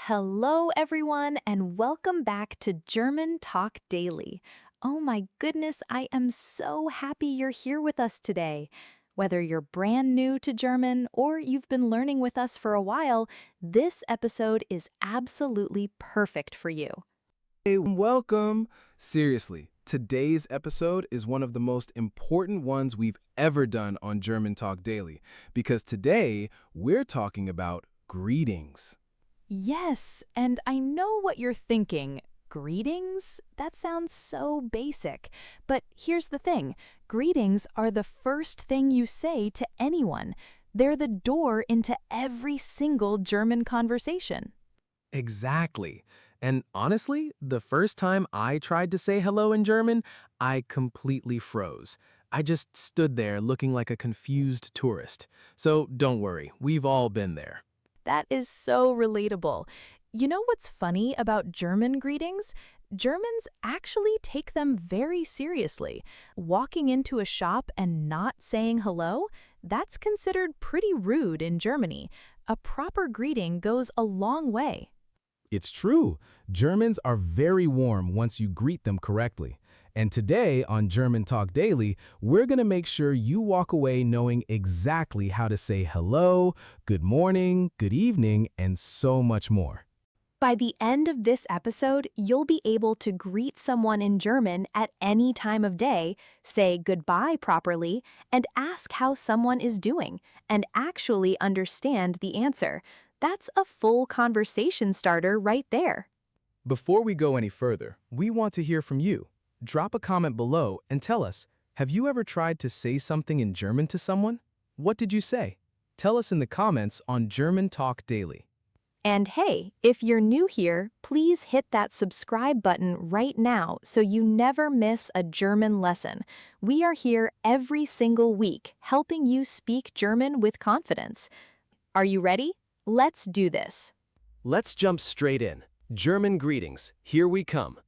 Hello, everyone, and welcome back to German Talk Daily. Oh my goodness, I am so happy you're here with us today. Whether you're brand new to German or you've been learning with us for a while, this episode is absolutely perfect for you. Hey, welcome. Seriously, today's episode is one of the most important ones we've ever done on German Talk Daily because today we're talking about greetings. Yes, and I know what you're thinking. Greetings? That sounds so basic. But here's the thing. Greetings are the first thing you say to anyone. They're the door into every single German conversation. Exactly. And honestly, the first time I tried to say hello in German, I completely froze. I just stood there looking like a confused tourist. So don't worry, we've all been there. That is so relatable. You know what's funny about German greetings? Germans actually take them very seriously. Walking into a shop and not saying hello, that's considered pretty rude in Germany. A proper greeting goes a long way. It's true. Germans are very warm once you greet them correctly. And today on German Talk Daily, we're going to make sure you walk away knowing exactly how to say hello, good morning, good evening, and so much more. By the end of this episode, you'll be able to greet someone in German at any time of day, say goodbye properly, and ask how someone is doing, and actually understand the answer. That's a full conversation starter right there. Before we go any further, we want to hear from you. Drop a comment below and tell us, have you ever tried to say something in German to someone? What did you say? Tell us in the comments on German Talk Daily. And hey, if you're new here, please hit that subscribe button right now so you never miss a German lesson. We are here every single week helping you speak German with confidence. Are you ready? Let's do this. Let's jump straight in. German greetings. Here we come.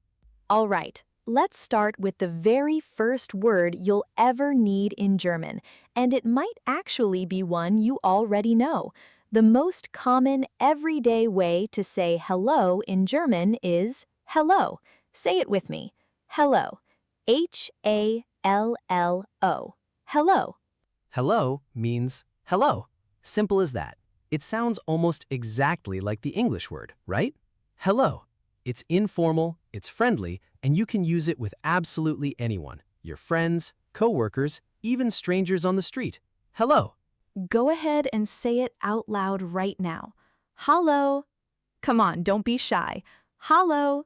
All right, let's start with the very first word you'll ever need in German, and it might actually be one you already know. The most common everyday way to say hello in German is hello. Say it with me. Hello. H-A-L-L-O. Hello. Hello means hello. Simple as that. It sounds almost exactly like the English word, right? Hello. It's informal, it's friendly, and you can use it with absolutely anyone. Your friends, coworkers, even strangers on the street. Hello. Go ahead and say it out loud right now. Hallo. Come on, don't be shy. Hallo.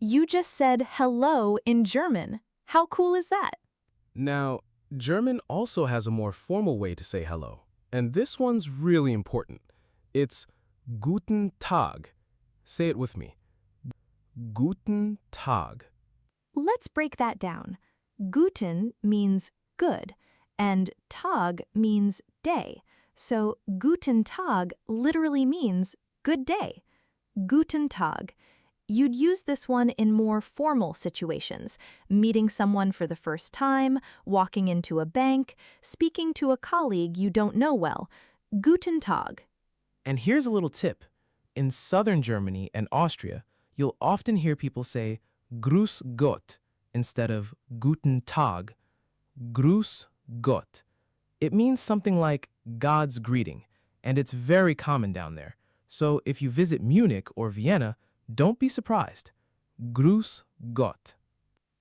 You just said hello in German. How cool is that? Now, German also has a more formal way to say hello, and this one's really important. It's Guten Tag. Say it with me. Guten Tag. Let's break that down. Guten means good, and Tag means day. So Guten Tag literally means good day. Guten Tag. You'd use this one in more formal situations, meeting someone for the first time, walking into a bank, speaking to a colleague you don't know well. Guten Tag. And here's a little tip. In southern Germany and Austria, you'll often hear people say Grüß Gott instead of Guten Tag. Grüß Gott. It means something like God's greeting, and it's very common down there. So if you visit Munich or Vienna, don't be surprised. Grüß Gott.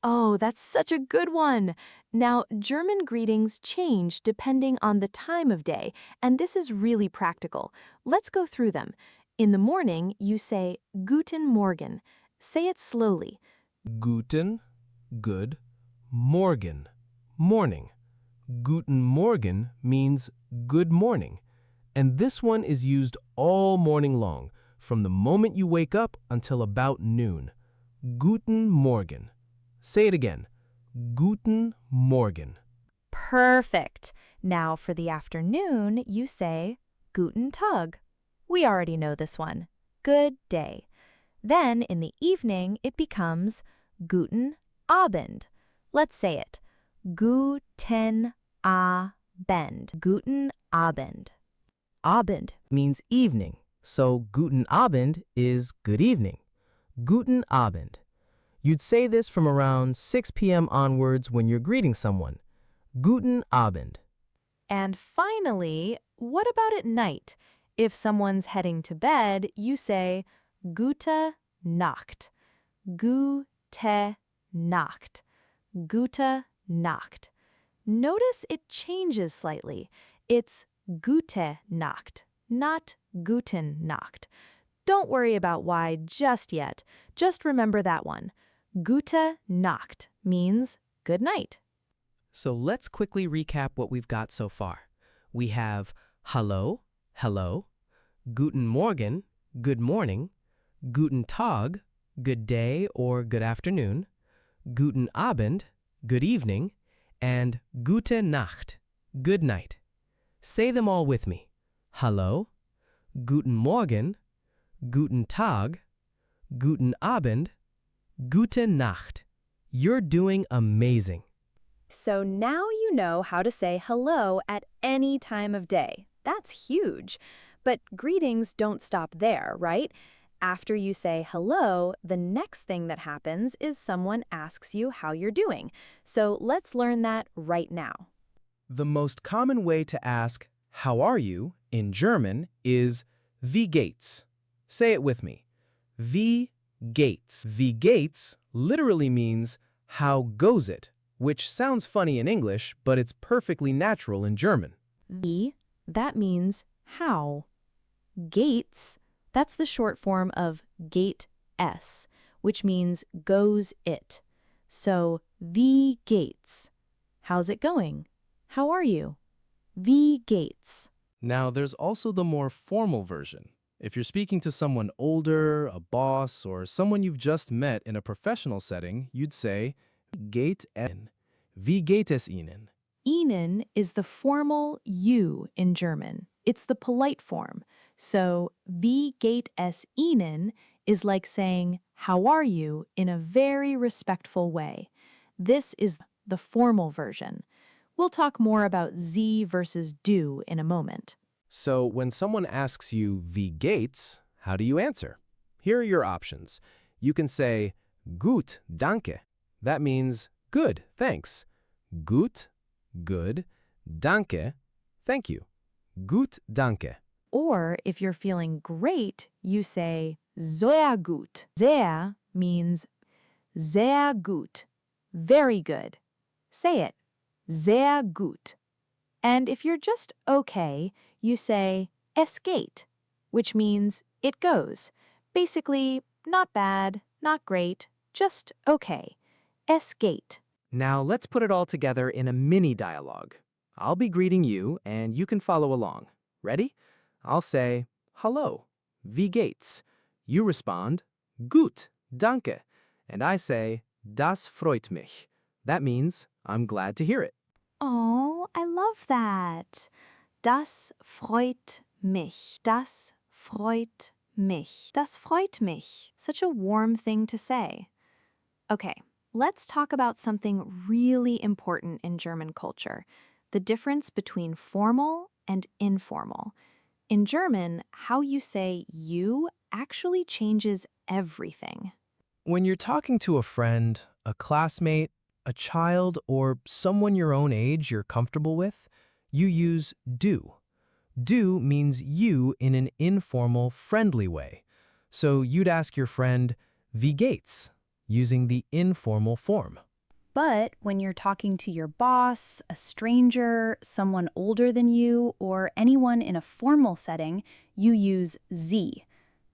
Oh, that's such a good one. Now, German greetings change depending on the time of day, and this is really practical. Let's go through them. In the morning, you say Guten Morgen. Say it slowly. Guten, good, Morgen, morning. Guten Morgen means good morning, and this one is used all morning long, from the moment you wake up until about noon. Guten Morgen. Say it again. Guten Morgen. Perfect. Now, for the afternoon, you say Guten Tag. We already know this one. Good day. Then, in the evening, it becomes Guten Abend. Let's say it. Guten Abend. Guten Abend. Abend Means evening. So Guten Abend is good evening. Guten Abend. You'd say this from around 6 p.m. onwards when you're greeting someone. Guten Abend. And finally, what about at night? If someone's heading to bed, you say Gute Nacht. Gute Nacht. Gute Nacht. Notice it changes slightly. It's Gute Nacht, not Guten Nacht. Don't worry about why just yet. Just remember that one. Gute Nacht means good night. So let's quickly recap what we've got so far. We have Hallo, hello, Guten Morgen, good morning, Guten Tag, good day or good afternoon, Guten Abend, good evening, and Gute Nacht, good night. Say them all with me. Hallo, Guten Morgen, Guten Tag, Guten Abend, Gute Nacht. You're doing amazing. So now you know how to say hello at any time of day. That's huge. But greetings don't stop there, right? After you say hello, the next thing that happens is someone asks you how you're doing. So let's learn that right now. The most common way to ask, "How are you?" in German is "Wie geht's?" Say it with me. Wie geht's? Wie geht's literally means "How goes it?" which sounds funny in English, but it's perfectly natural in German. Wie, that means how. Gates, that's the short form of gate s, which means goes it. So, wie geht's? How's it going? How are you? Wie geht's? Now, there's also the more formal version. If you're speaking to someone older, a boss, or someone you've just met in a professional setting, you'd say, geht Ihnen? Wie geht es Ihnen? Ihnen is the formal you in German. It's the polite form. So, wie geht es Ihnen is like saying, how are you, in a very respectful way. This is the formal version. We'll talk more about Sie versus du in a moment. So, when someone asks you, wie geht's, how do you answer? Here are your options. You can say, gut, danke. That means, good, thanks. Gut, good, danke, thank you. Gut, danke. Or if you're feeling great, you say sehr gut. Sehr means sehr gut, very good. Say it, sehr gut. And if you're just okay, you say es geht, which means it goes. Basically, not bad, not great, just okay. Es geht. Now let's put it all together in a mini dialogue. I'll be greeting you and you can follow along. Ready? I'll say, hello, wie geht's? You respond, gut, danke. And I say, das freut mich. That means, I'm glad to hear it. Oh, I love that. Das freut mich. Das freut mich. Das freut mich. Such a warm thing to say. Okay, let's talk about something really important in German culture, the difference between formal and informal. In German, how you say you actually changes everything. When you're talking to a friend, a classmate, a child, or someone your own age you're comfortable with, you use du. Du means you in an informal, friendly way. So you'd ask your friend, wie geht's? Using the informal form. But when you're talking to your boss, a stranger, someone older than you, or anyone in a formal setting, you use Sie.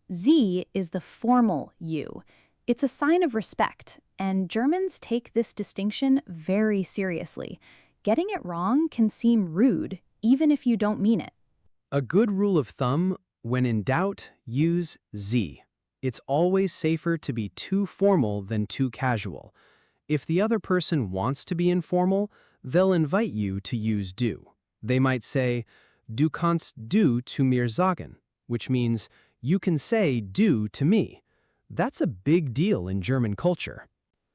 Sie is the formal you. It's a sign of respect, and Germans take this distinction very seriously. Getting it wrong can seem rude, even if you don't mean it. A good rule of thumb, when in doubt, use Sie. It's always safer to be too formal than too casual. If the other person wants to be informal, they'll invite you to use du. They might say, du kannst du zu mir sagen, which means you can say du to me. That's a big deal in German culture.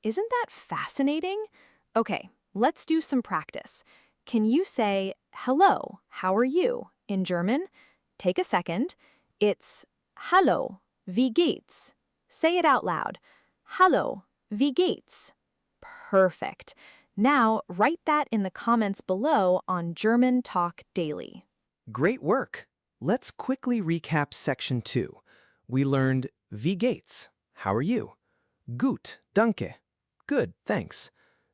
Isn't that fascinating? Okay, let's do some practice. Can you say, hello, how are you, in German? Take a second. It's Hallo, wie geht's? Say it out loud. Hallo, wie geht's? Perfect. Now, write that in the comments below on German Talk Daily. Great work! Let's quickly recap section 2. We learned wie geht's? How are you? Gut, danke. Good, thanks.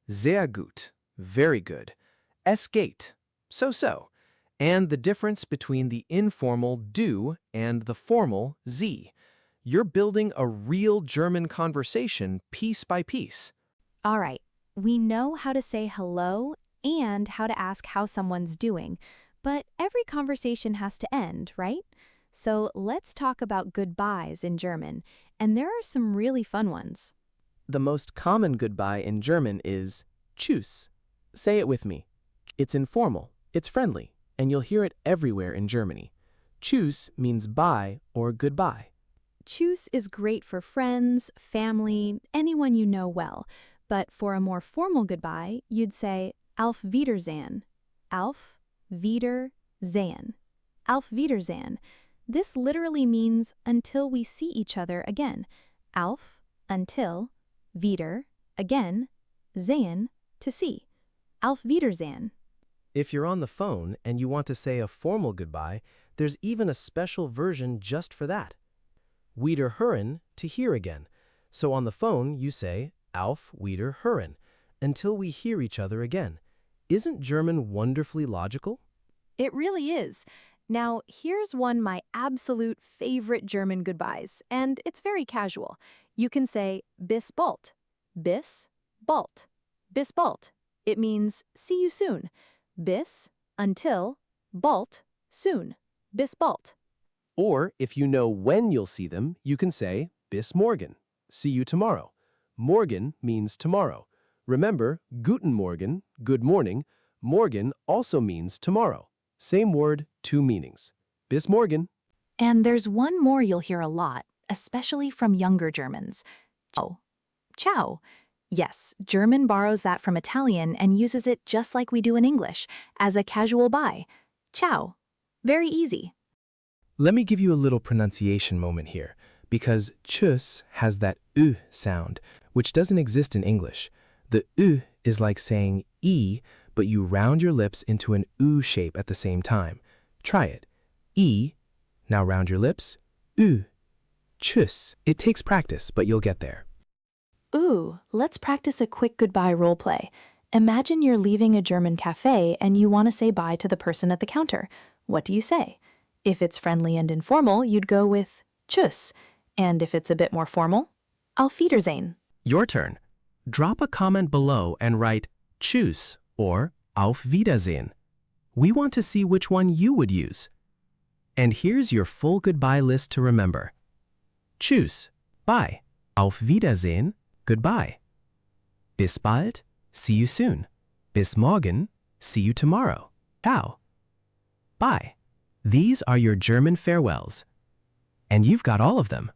Sehr gut, very good. Es geht, so-so. And the difference between the informal du and the formal Sie. You're building a real German conversation piece by piece. All right, we know how to say hello and how to ask how someone's doing, but every conversation has to end, right? So let's talk about goodbyes in German, and there are some really fun ones. The most common goodbye in German is Tschüss. Say it with me. It's informal, it's friendly, and you'll hear it everywhere in Germany. Tschüss means bye or goodbye. Tschüss is great for friends, family, anyone you know well, but for a more formal goodbye, you'd say Auf Wiedersehen. Auf Wiedersehen. Auf Wiedersehen. This literally means until we see each other again. Auf, until, wieder, again, sehen, to see. Auf Wiedersehen. If you're on the phone and you want to say a formal goodbye, there's even a special version just for that. Wiederhören, to hear again. So on the phone, you say Auf Wiederhören, until we hear each other again. Isn't German wonderfully logical? It really is. Now, here's one my absolute favorite German goodbyes, and it's very casual. You can say bis bald. Bis bald. Bis bald. It means see you soon. Bis, until, bald, soon. Bis bald. Or if you know when you'll see them, you can say bis morgen, see you tomorrow. Morgen means tomorrow. Remember, Guten Morgen, good morning, morgen also means tomorrow. Same word, two meanings. Bis morgen. And there's one more you'll hear a lot, especially from younger Germans. Ciao. Ciao. Yes, German borrows that from Italian and uses it just like we do in English, as a casual bye. Ciao. Very easy. Let me give you a little pronunciation moment here, because tschüss has that U sound, which doesn't exist in English. The U is like saying E, but you round your lips into an U shape at the same time. Try it. E, now round your lips, U. Tschüss. It takes practice, but you'll get there. Ooh, let's practice a quick goodbye role play. Imagine you're leaving a German cafe and you want to say bye to the person at the counter. What do you say? If it's friendly and informal, you'd go with Tschüss. And if it's a bit more formal, Auf Wiedersehen. Your turn. Drop a comment below and write Tschüss or Auf Wiedersehen. We want to see which one you would use. And here's your full goodbye list to remember. Tschüss, bye. Auf Wiedersehen, goodbye. Bis bald, see you soon. Bis morgen, see you tomorrow. Ciao. Bye. These are your German farewells. And you've got all of them.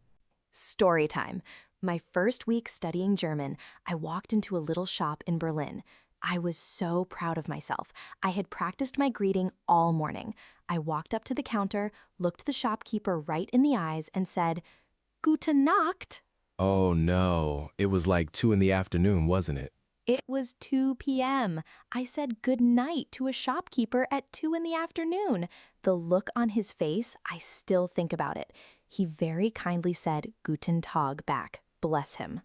Story time. My first week studying German, I walked into a little shop in Berlin. I was so proud of myself. I had practiced my greeting all morning. I walked up to the counter, looked the shopkeeper right in the eyes, and said, Gute Nacht. Oh no, it was like 2 in the afternoon, wasn't it? It was 2 p.m. I said good night to a shopkeeper at 2 in the afternoon. The look on his face, I still think about it. He very kindly said Guten Tag back. Bless him.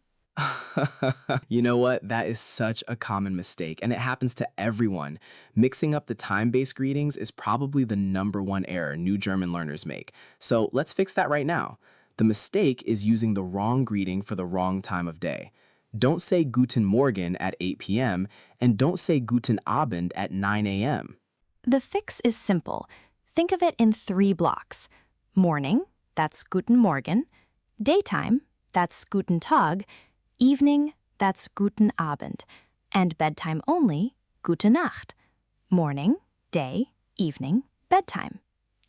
You know what? That is such a common mistake, and it happens to everyone. Mixing up the time-based greetings is probably the #1 error new German learners make. So let's fix that right now. The mistake is using the wrong greeting for the wrong time of day. Don't say Guten Morgen at 8 p.m. and don't say Guten Abend at 9 a.m. The fix is simple. Think of it in 3 blocks. Morning, that's Guten Morgen. Daytime, that's Guten Tag. Evening, that's Guten Abend. And bedtime only, Gute Nacht. Morning, day, evening, bedtime.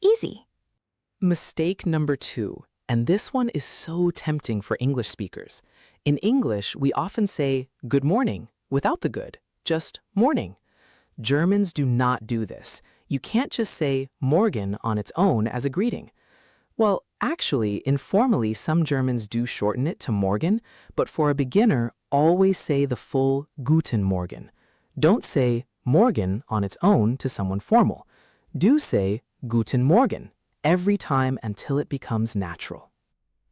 Easy. Mistake number 2, and this one is so tempting for English speakers. In English, we often say good morning without the good, just morning. Germans do not do this. You can't just say morgen on its own as a greeting. Well, actually, informally, some Germans do shorten it to Morgen, but for a beginner, always say the full Guten Morgen. Don't say Morgen on its own to someone formal. Do say Guten Morgen every time until it becomes natural.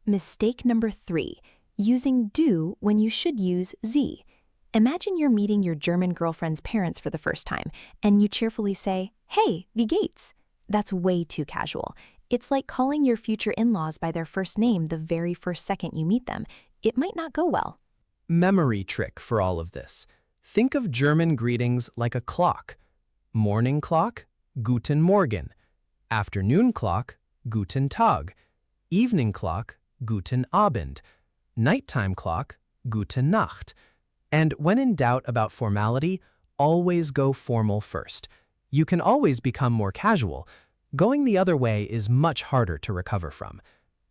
Mistake number 3, using du when you should use sie. Imagine you're meeting your German girlfriend's parents for the first time, and you cheerfully say, "Hey, wie geht's?" That's way too casual. It's like calling your future in-laws by their first name the very first second you meet them. It might not go well. Memory trick for all of this. Think of German greetings like a clock. Morning clock, Guten Morgen. Afternoon clock, Guten Tag. Evening clock, Guten Abend. Nighttime clock, Gute Nacht. And when in doubt about formality, always go formal first. You can always become more casual. Going the other way is much harder to recover from.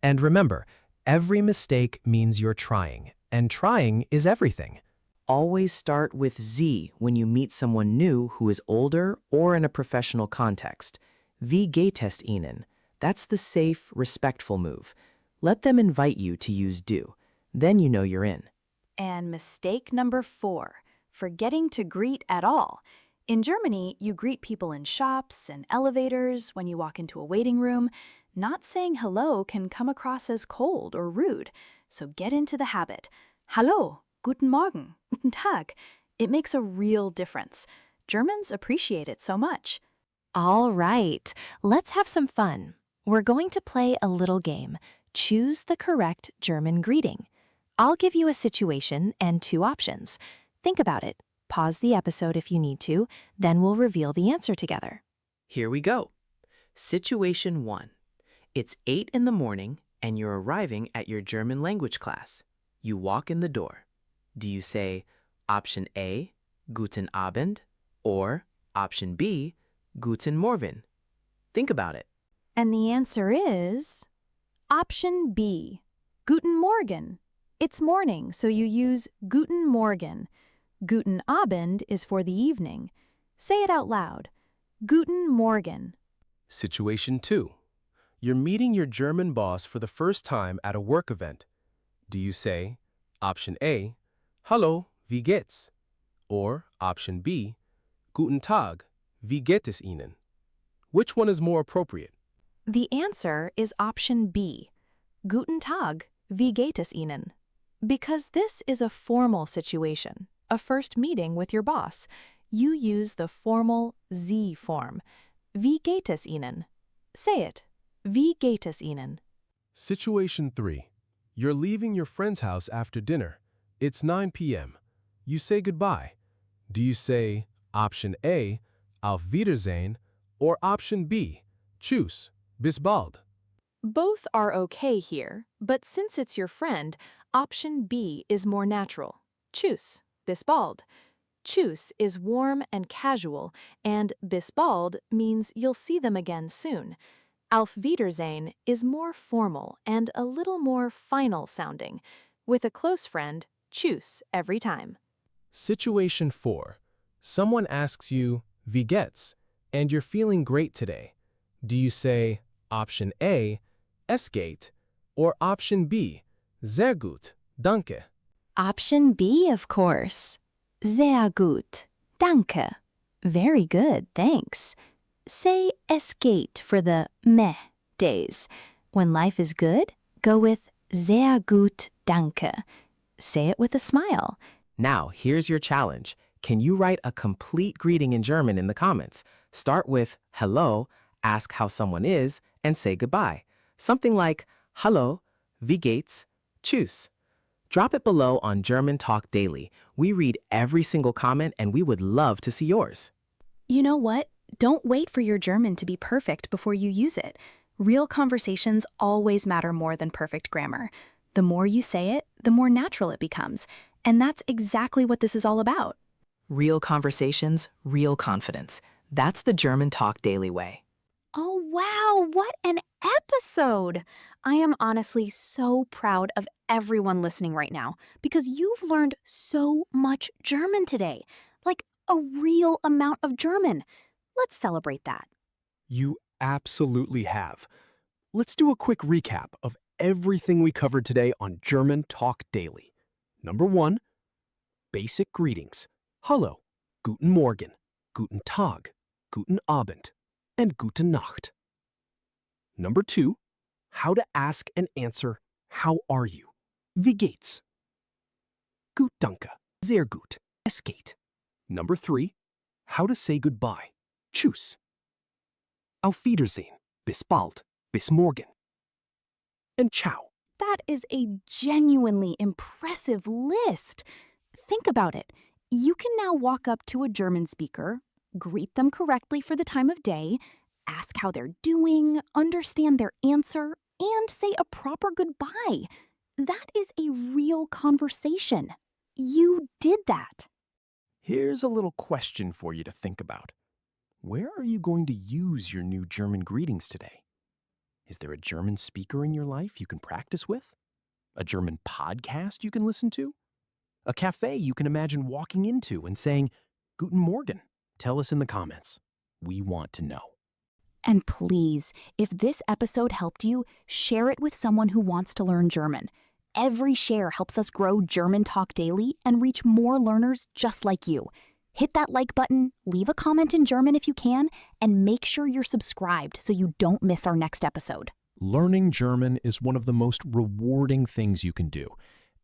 And remember, every mistake means you're trying, and trying is everything. Always start with Sie when you meet someone new who is older or in a professional context. Wie geht es Ihnen? That's the safe, respectful move. Let them invite you to use du. Then you know you're in. And mistake number 4, forgetting to greet at all. In Germany, you greet people in shops and elevators, when you walk into a waiting room. Not saying hello can come across as cold or rude, so get into the habit. Hallo, Guten Morgen, Guten Tag. It makes a real difference. Germans appreciate it so much. All right, let's have some fun. We're going to play a little game. Choose the correct German greeting. I'll give you a situation and 2 options. Think about it. Pause the episode if you need to, then we'll reveal the answer together. Here we go. Situation 1. It's 8 in the morning and you're arriving at your German language class. You walk in the door. Do you say option A, Guten Abend, or option B, Guten Morgen? Think about it. And the answer is option B, Guten Morgen. It's morning, so you use Guten Morgen. Guten Abend is for the evening. Say it out loud. Guten Morgen. Situation 2. You're meeting your German boss for the first time at a work event. Do you say option A, Hallo, wie geht's? Or option B, Guten Tag, wie geht es Ihnen? Which one is more appropriate? The answer is option B, Guten Tag, wie geht es Ihnen? Because this is a formal situation, a first meeting with your boss. You use the formal Sie form. Wie geht es Ihnen? Say it. Wie geht es Ihnen? Situation 3. You're leaving your friend's house after dinner. It's 9 p.m. You say goodbye. Do you say option A, Auf Wiedersehen, or option B, Tschüss, bis bald? Both are okay here, but since it's your friend, option B is more natural. Tschüss, bis bald. Tschüss is warm and casual, and bis bald means you'll see them again soon. Auf Wiedersehen is more formal and a little more final sounding. With a close friend, Tschüss every time. Situation 4. Someone asks you, wie geht's? And you're feeling great today. Do you say option A, es geht, or option B, sehr gut, danke? Option B, of course. Sehr gut, danke. Very good, thanks. Say es geht for the meh days. When life is good, go with sehr gut, danke. Say it with a smile. Now, here's your challenge. Can you write a complete greeting in German in the comments? Start with hello, ask how someone is, and say goodbye. Something like Hallo, wie geht's, Tschüss. Drop it below on German Talk Daily. We read every single comment and we would love to see yours. You know what? Don't wait for your German to be perfect before you use it. Real conversations always matter more than perfect grammar. The more you say it, the more natural it becomes. And that's exactly what this is all about. Real conversations, real confidence. That's the German Talk Daily way. Oh, wow, what an episode! I am honestly so proud of everyone listening right now because you've learned so much German today, like a real amount of German. Let's celebrate that. You absolutely have. let's do a quick recap of everything we covered today on German Talk Daily. Number 1, basic greetings. Hallo, Guten Morgen, Guten Tag, Guten Abend, and Gute Nacht. Number 2, how to ask and answer how are you? Wie geht's? Gut danke, sehr gut, es geht. Number 3, how to say goodbye. Tschüss. Auf Wiedersehen, bis bald, bis morgen. And ciao. That is a genuinely impressive list. Think about it. You can now walk up to a German speaker, greet them correctly for the time of day, ask how they're doing, understand their answer, and say a proper goodbye. That is a real conversation. You did that. Here's a little question for you to think about. Where are you going to use your new German greetings today? Is there a German speaker in your life you can practice with? A German podcast you can listen to? A cafe you can imagine walking into and saying, Guten Morgen? Tell us in the comments. We want to know. And please, if this episode helped you, share it with someone who wants to learn German. Every share helps us grow German Talk Daily and reach more learners just like you. Hit that like button, leave a comment in German if you can, and make sure you're subscribed so you don't miss our next episode. Learning German is one of the most rewarding things you can do.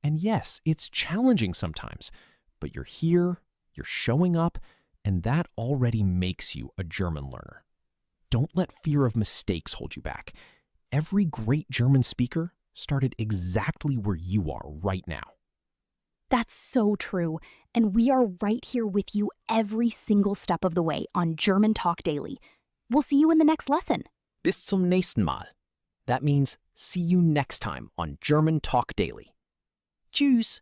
And yes, it's challenging sometimes, but you're here, you're showing up, and that already makes you a German learner. Don't let fear of mistakes hold you back. Every great German speaker started exactly where you are right now. That's so true, and we are right here with you every single step of the way on German Talk Daily. We'll see you in the next lesson. Bis zum nächsten Mal. That means see you next time on German Talk Daily. Tschüss.